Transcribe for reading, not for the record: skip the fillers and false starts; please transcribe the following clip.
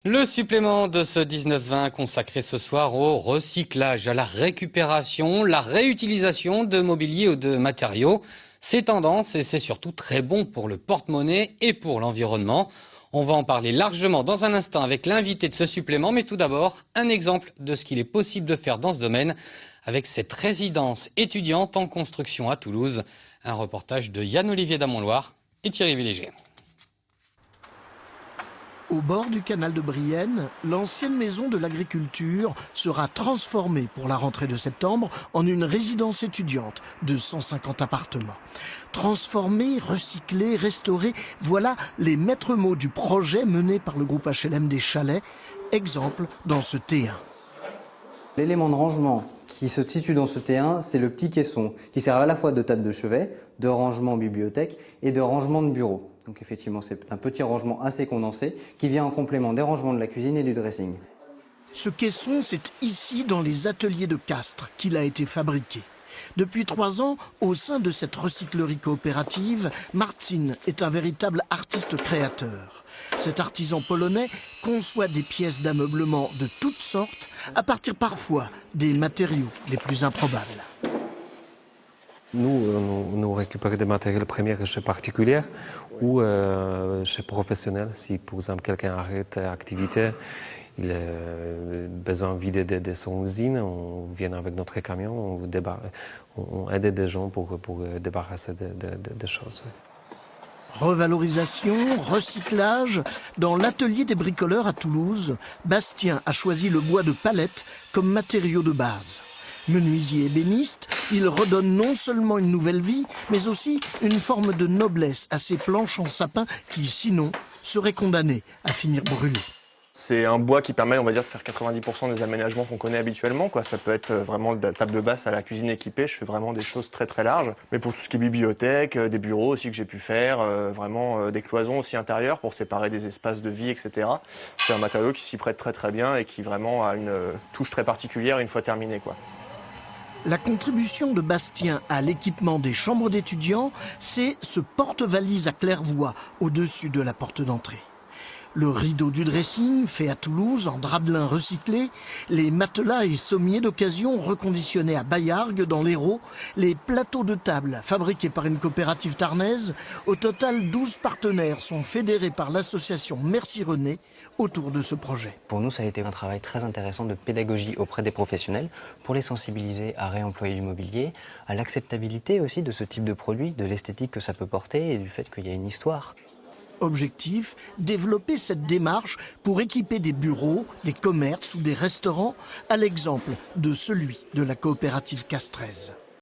Le supplément de ce 19-20 consacré ce soir au recyclage, à la récupération, la réutilisation de mobilier ou de matériaux. C'est tendance et c'est surtout très bon pour le porte-monnaie et pour l'environnement. On va en parler largement dans un instant avec l'invité de ce supplément, mais tout d'abord, un exemple de ce qu'il est possible de faire dans ce domaine avec cette résidence étudiante en construction à Toulouse. Un reportage de Yann-Olivier Damonloire et Thierry Villéger. Au bord du canal de Brienne, l'ancienne maison de l'agriculture sera transformée pour la rentrée de septembre en une résidence étudiante de 150 appartements. Transformée, recyclée, restaurée, voilà les maîtres mots du projet mené par le groupe HLM des Chalets, exemple dans ce T1. L'élément de rangement qui se situe dans ce T1, c'est le petit caisson qui sert à la fois de table de chevet, de rangement bibliothèque et de rangement de bureau. Donc effectivement, c'est un petit rangement assez condensé qui vient en complément des rangements de la cuisine et du dressing. Ce caisson, c'est ici, dans les ateliers de Castres, qu'il a été fabriqué. Depuis 3 ans, au sein de cette recyclerie coopérative, Marcin est un véritable artiste créateur. Cet artisan polonais conçoit des pièces d'ameublement de toutes sortes, à partir parfois des matériaux les plus improbables. Nous récupérons des matériaux premiers chez particuliers ou chez professionnels. Si, par exemple, quelqu'un arrête l'activité, il a besoin de vider de son usine, on vient avec notre camion, on aide des gens pour débarrasser des choses. Revalorisation, recyclage. Dans l'atelier des bricoleurs à Toulouse, Bastien a choisi le bois de palette comme matériau de base. Menuisier ébéniste, il redonne non seulement une nouvelle vie, mais aussi une forme de noblesse à ces planches en sapin qui, sinon, seraient condamnées à finir brûlées. C'est un bois qui permet, on va dire, de faire 90% des aménagements qu'on connaît habituellement, quoi. Ça peut être vraiment de la table de basse à la cuisine équipée. Je fais vraiment des choses très très larges. Mais pour tout ce qui est bibliothèque, des bureaux aussi que j'ai pu faire, vraiment des cloisons aussi intérieures pour séparer des espaces de vie, etc. C'est un matériau qui s'y prête très très bien et qui vraiment a une touche très particulière une fois terminé, quoi. La contribution de Bastien à l'équipement des chambres d'étudiants, c'est ce porte-valise à claire-voie au-dessus de la porte d'entrée. Le rideau du dressing, fait à Toulouse en drap de lin recyclé, les matelas et sommiers d'occasion reconditionnés à Baillargues dans l'Hérault, les plateaux de table fabriqués par une coopérative tarnaise. Au total, 12 partenaires sont fédérés par l'association Merci René autour de ce projet. Pour nous, ça a été un travail très intéressant de pédagogie auprès des professionnels pour les sensibiliser à réemployer du mobilier, à l'acceptabilité aussi de ce type de produit, de l'esthétique que ça peut porter et du fait qu'il y a une histoire. Objectif, développer cette démarche pour équiper des bureaux, des commerces ou des restaurants à l'exemple de celui de la coopérative castraise.